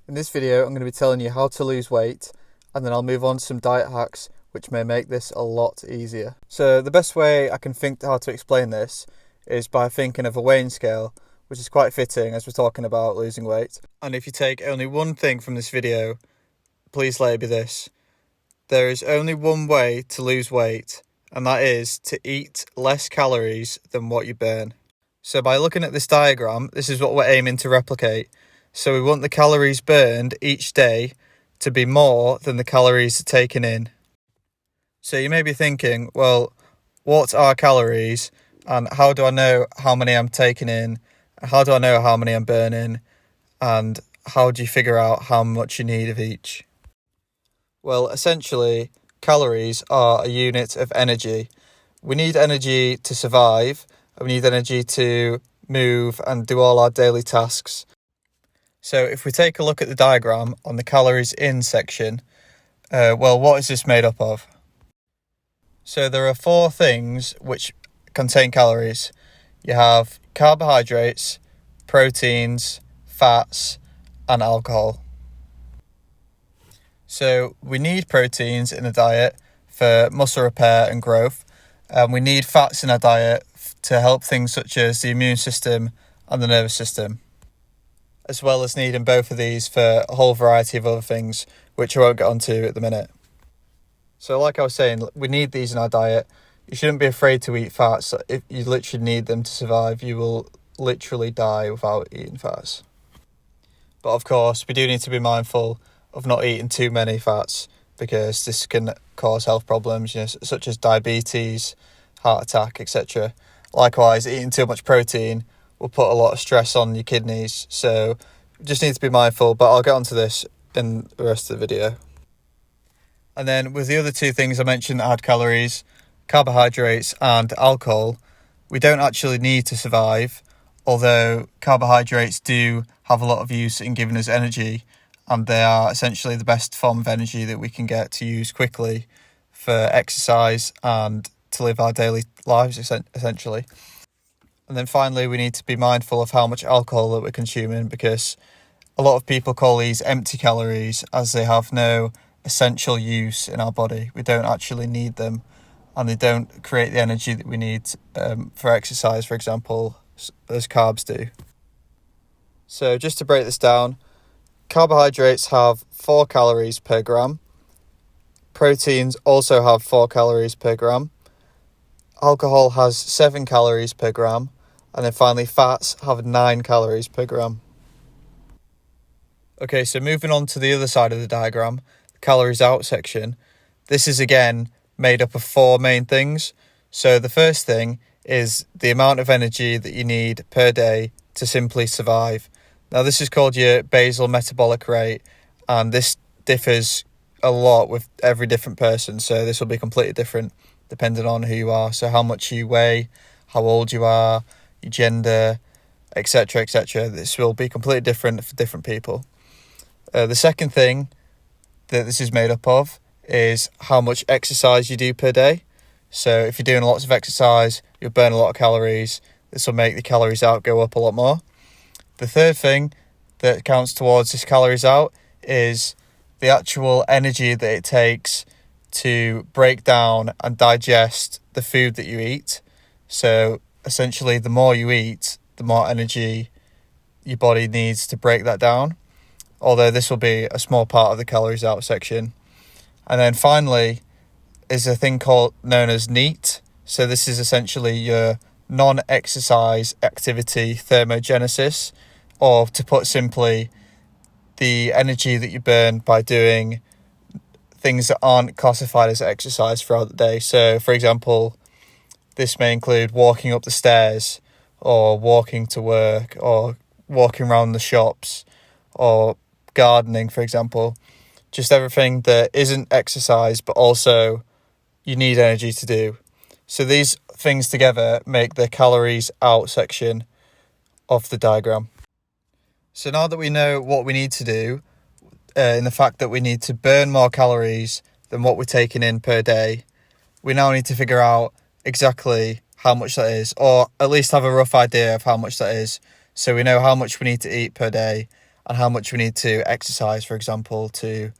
In this video, I'm going to be telling you how to lose weight, and then I'll move on to some diet hacks which may make this a lot easier. So the best way I can think how to explain this is by thinking of a weighing scale, which is quite fitting as we're talking about losing weight. And if you take only one thing from this video, please let it be this. There is only one way to lose weight, and that is to eat less calories than what you burn. So by looking at this diagram, this is what we're aiming to replicate. So we want the calories burned each day to be more than the calories taken in. So you may be thinking, well, what are calories and how do I know how many I'm taking in? How do I know how many I'm burning? And how do you figure out how much you need of each? Well, essentially, calories are a unit of energy. We need energy to survive. We need energy to move and do all our daily tasks. So if we take a look at the diagram on the calories in section, what is this made up of? So there are four things which contain calories. You have carbohydrates, proteins, fats, and alcohol. So we need proteins in the diet for muscle repair and growth. We need fats in our diet to help things such as the immune system and the nervous system, as well as needing both of these for a whole variety of other things, which I won't get onto at the minute. So like I was saying, we need these in our diet. You shouldn't be afraid to eat fats. If you literally need them to survive, you will literally die without eating fats. But of course, we do need to be mindful of not eating too many fats, because this can cause health problems, such as diabetes, heart attack, etc. Likewise, eating too much protein will put a lot of stress on your kidneys, so just need to be mindful, but I'll get onto this in the rest of the video. And then with the other two things I mentioned that had calories, carbohydrates and alcohol, we don't actually need to survive, although carbohydrates do have a lot of use in giving us energy, and they are essentially the best form of energy that we can get to use quickly for exercise and to live our daily lives, essentially. And then finally, we need to be mindful of how much alcohol that we're consuming, because a lot of people call these empty calories as they have no essential use in our body. We don't actually need them, and they don't create the energy that we need for exercise, for example, as carbs do. So just to break this down, carbohydrates have 4 calories per gram. Proteins also have 4 calories per gram. Alcohol has 7 calories per gram. And then finally, fats have 9 calories per gram. Okay, so moving on to the other side of the diagram, the calories out section. This is again made up of 4 main things. So the first thing is the amount of energy that you need per day to simply survive. Now this is called your basal metabolic rate, and this differs a lot with every different person. So this will be completely different depending on who you are. So how much you weigh, how old you are, your gender, etc., etc. This will be completely different for different people. The second thing that this is made up of is how much exercise you do per day. So if you're doing lots of exercise, you'll burn a lot of calories. This will make the calories out go up a lot more. The third thing that counts towards this calories out is the actual energy that it takes to break down and digest the food that you eat. So essentially, the more you eat, the more energy your body needs to break that down, although this will be a small part of the calories out section. And then finally is a thing known as NEAT. So this is essentially your non-exercise activity thermogenesis, or to put simply, the energy that you burn by doing things that aren't classified as exercise throughout the day. So for example, this may include walking up the stairs, or walking to work, or walking around the shops, or gardening, for example. Just everything that isn't exercise, but also you need energy to do. So these things together make the calories out section of the diagram. So now that we know what we need to do, in the fact that we need to burn more calories than what we're taking in per day, we now need to figure out exactly how much that is, or at least have a rough idea of how much that is, so we know how much we need to eat per day and how much we need to exercise, for example, to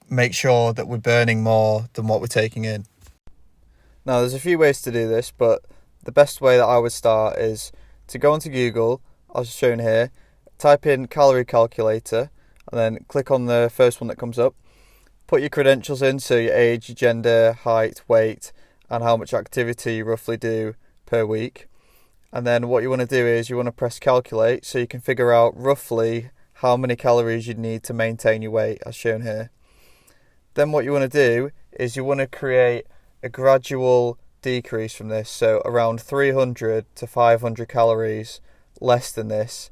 make sure that we're burning more than what we're taking in. Now, there's a few ways to do this, but the best way that I would start is to go onto Google, as shown here, type in Calorie Calculator, and then click on the first one that comes up. Put your credentials in, so your age, your gender, height, weight, and how much activity you roughly do per week. And then what you want to do is you want to press calculate, so you can figure out roughly how many calories you need to maintain your weight, as shown here. Then what you want to do is you want to create a gradual decrease from this, so around 300 to 500 calories less than this,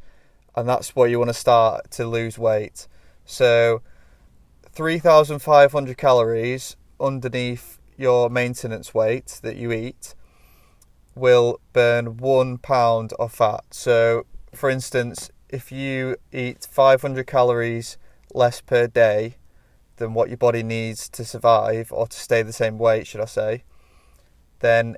and that's what you want to start to lose weight. So 3,500 calories underneath your maintenance weight that you eat will burn 1 pound of fat. So for instance, if you eat 500 calories less per day than what your body needs to survive, or to stay the same weight, should I say, then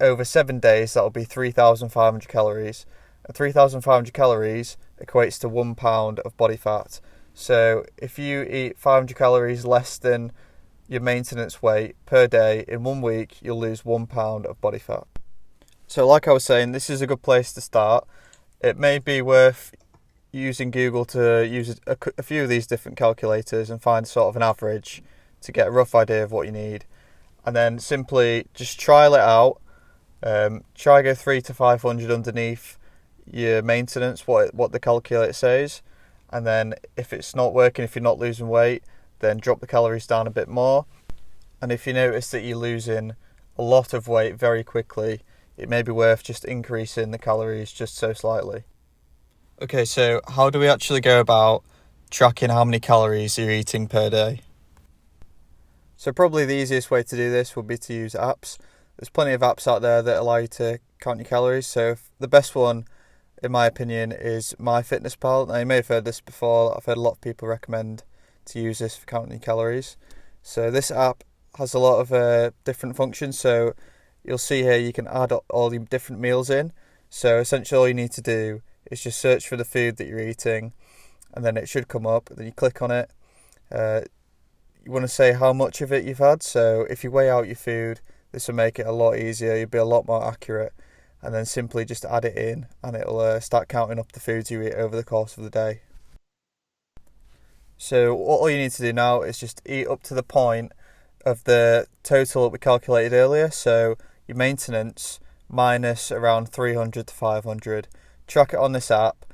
over 7 days that'll be 3,500 calories. And 3,500 calories equates to 1 pound of body fat. So if you eat 500 calories less than your maintenance weight per day in 1 week, you'll lose 1 pound of body fat. So like I was saying, this is a good place to start. It may be worth using Google to use a few of these different calculators and find sort of an average to get a rough idea of what you need, and then simply just trial it out. Try go 3 to 500 underneath your maintenance, what the calculator says, and then if it's not working, if you're not losing weight, then drop the calories down a bit more. And if you notice that you're losing a lot of weight very quickly, it may be worth just increasing the calories just so slightly. Okay, so how do we actually go about tracking how many calories you're eating per day? So probably the easiest way to do this would be to use apps. There's plenty of apps out there that allow you to count your calories. So the best one, in my opinion, is MyFitnessPal. Now, you may have heard this before. I've heard a lot of people recommend to use this for counting your calories. So this app has a lot of different functions. So you'll see here you can add all your different meals in. So essentially all you need to do is just search for the food that you're eating, and then it should come up. Then you click on it. You want to say how much of it you've had. So if you weigh out your food, this will make it a lot easier. You'll be a lot more accurate. And then simply just add it in, and it'll start counting up the foods you eat over the course of the day. So all you need to do now is just eat up to the point of the total that we calculated earlier. So your maintenance minus around 300 to 500. Track it on this app,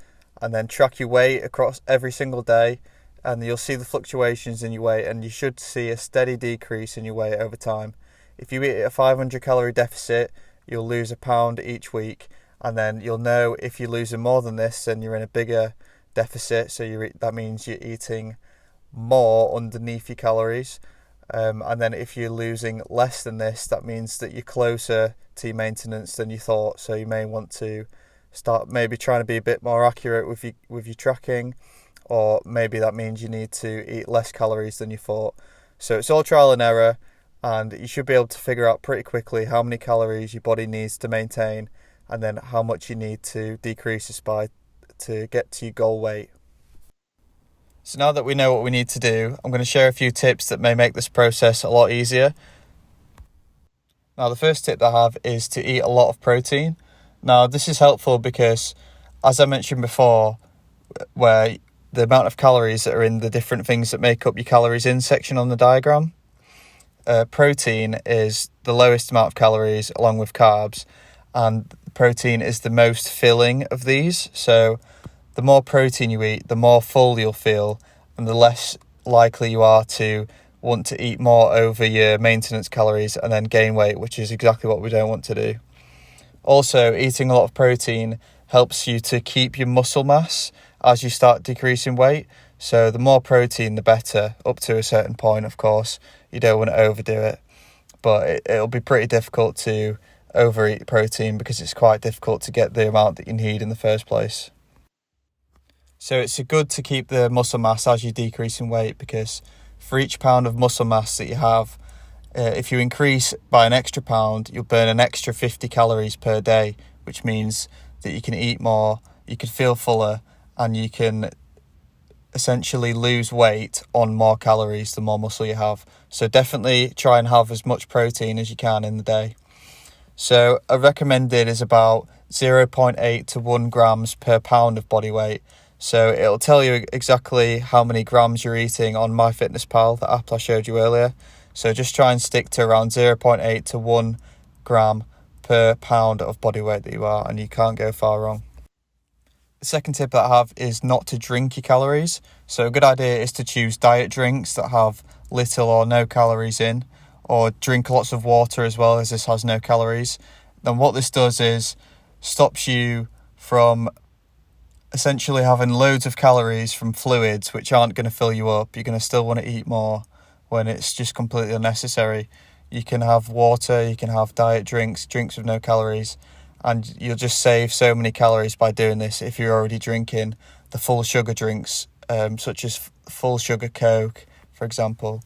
and then track your weight across every single day, and you'll see the fluctuations in your weight, and you should see a steady decrease in your weight over time. If you eat a 500 calorie deficit, you'll lose a pound each week, and then you'll know if you're losing more than this, then you're in a bigger deficit. So that means you're eating more underneath your calories, and then if you're losing less than this, that means that you're closer to your maintenance than you thought. So you may want to start maybe trying to be a bit more accurate with your tracking, or maybe that means you need to eat less calories than you thought. So it's all trial and error, and you should be able to figure out pretty quickly how many calories your body needs to maintain, and then how much you need to decrease this by to get to your goal weight. So now that we know what we need to do, I'm going to share a few tips that may make this process a lot easier. Now, the first tip that I have is to eat a lot of protein. Now, this is helpful because, as I mentioned before, where the amount of calories that are in the different things that make up your calories in section on the diagram, protein is the lowest amount of calories along with carbs, and protein is the most filling of these. So the more protein you eat, the more full you'll feel, and the less likely you are to want to eat more over your maintenance calories and then gain weight, which is exactly what we don't want to do. Also, eating a lot of protein helps you to keep your muscle mass as you start decreasing weight. So the more protein, the better, up to a certain point, of course. You don't want to overdo it, but it'll be pretty difficult to overeat protein because it's quite difficult to get the amount that you need in the first place. So it's good to keep the muscle mass as you decrease in weight, because for each pound of muscle mass that you have, if you increase by an extra pound, you'll burn an extra 50 calories per day, which means that you can eat more, you can feel fuller, and you can essentially lose weight on more calories the more muscle you have. So definitely try and have as much protein as you can in the day. So a recommended is about 0.8 to 1 grams per pound of body weight. So it'll tell you exactly how many grams you're eating on MyFitnessPal, the app I showed you earlier. So just try and stick to around 0.8 to 1 gram per pound of body weight that you are, and you can't go far wrong. The second tip that I have is not to drink your calories. So a good idea is to choose diet drinks that have little or no calories in, or drink lots of water as well, as this has no calories. Then what this does is stops you from essentially having loads of calories from fluids which aren't going to fill you up. You're going to still want to eat more when it's just completely unnecessary. You can have water, you can have diet drinks with no calories, and you'll just save so many calories by doing this if you're already drinking the full sugar drinks, such as full sugar Coke, for example.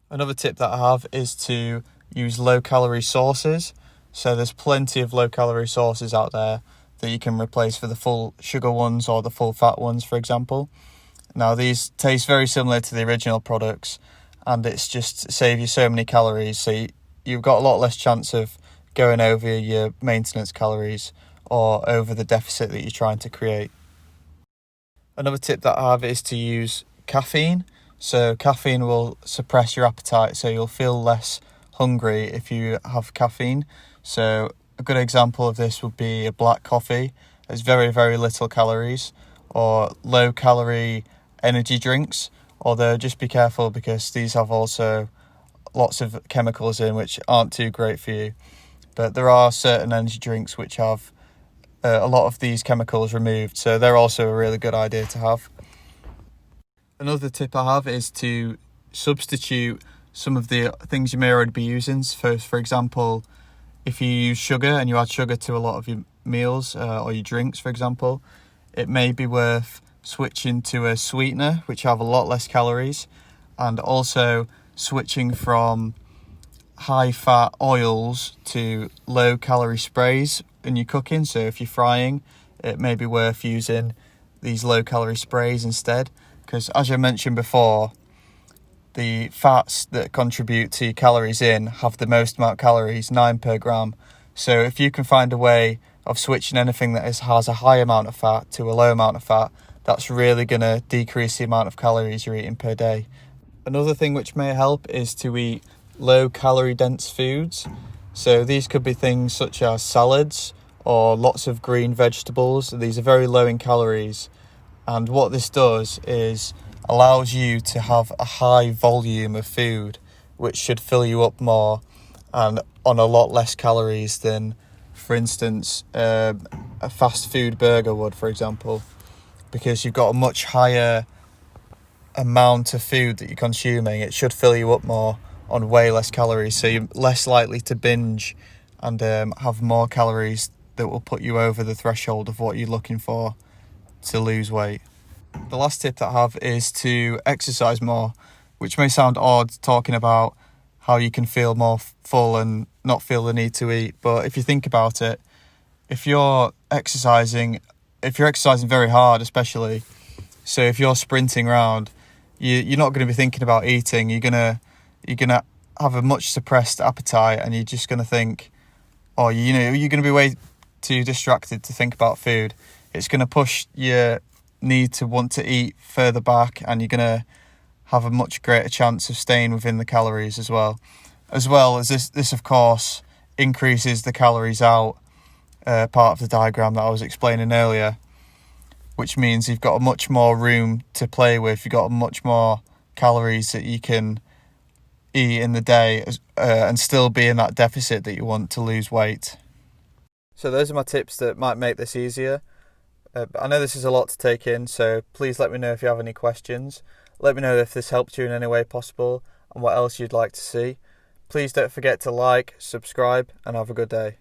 Another tip that I have is to use low-calorie sauces. So there's plenty of low-calorie sauces out there that you can replace for the full sugar ones or the full fat ones, for example. Now, these taste very similar to the original products, and it's just save you so many calories. So you've got a lot less chance of going over your maintenance calories or over the deficit that you're trying to create. Another tip that I have is to use caffeine. So caffeine will suppress your appetite, so you'll feel less hungry if you have caffeine. So a good example of this would be a black coffee. It's very, very little calories, or low calorie energy drinks, although just be careful because these have also lots of chemicals in which aren't too great for you. But there are certain energy drinks which have a lot of these chemicals removed, so they're also a really good idea to have. Another tip I have is to substitute some of the things you may already be using. For example, if you use sugar and you add sugar to a lot of your meals or your drinks, for example, it may be worth switching to a sweetener which have a lot less calories, and also switching from high-fat oils to low-calorie sprays in your cooking. So if you're frying, it may be worth using these low-calorie sprays instead, because as I mentioned before, the fats that contribute to your calories in have the most amount of calories, 9 per gram. So if you can find a way of switching anything that has a high amount of fat to a low amount of fat, that's really going to decrease the amount of calories you're eating per day. Another thing which may help is to eat low calorie dense foods. So these could be things such as salads or lots of green vegetables. These are very low in calories, and what this does is allows you to have a high volume of food which should fill you up more and on a lot less calories than, for instance, a fast food burger would, for example, because you've got a much higher amount of food that you're consuming. It should fill you up more on way less calories, so you're less likely to binge and have more calories that will put you over the threshold of what you're looking for to lose weight. The last tip that I have is to exercise more, which may sound odd talking about how you can feel more full and not feel the need to eat, but if you think about it, if you're exercising very hard, especially, so if you're sprinting around, you're not going to be thinking about eating. You're gonna have a much suppressed appetite, and you're just going to think, you're going to be way too distracted to think about food. It's going to push your need to want to eat further back, and you're going to have a much greater chance of staying within the calories as well as this of course increases the calories out part of the diagram that I was explaining earlier, which means you've got a much more room to play with. You've got much more calories that you can eat in the day and still be in that deficit that you want to lose weight. So those are my tips that might make this easier. I know this is a lot to take in, so please let me know if you have any questions. Let me know if this helped you in any way possible and what else you'd like to see. Please don't forget to like, subscribe, and have a good day.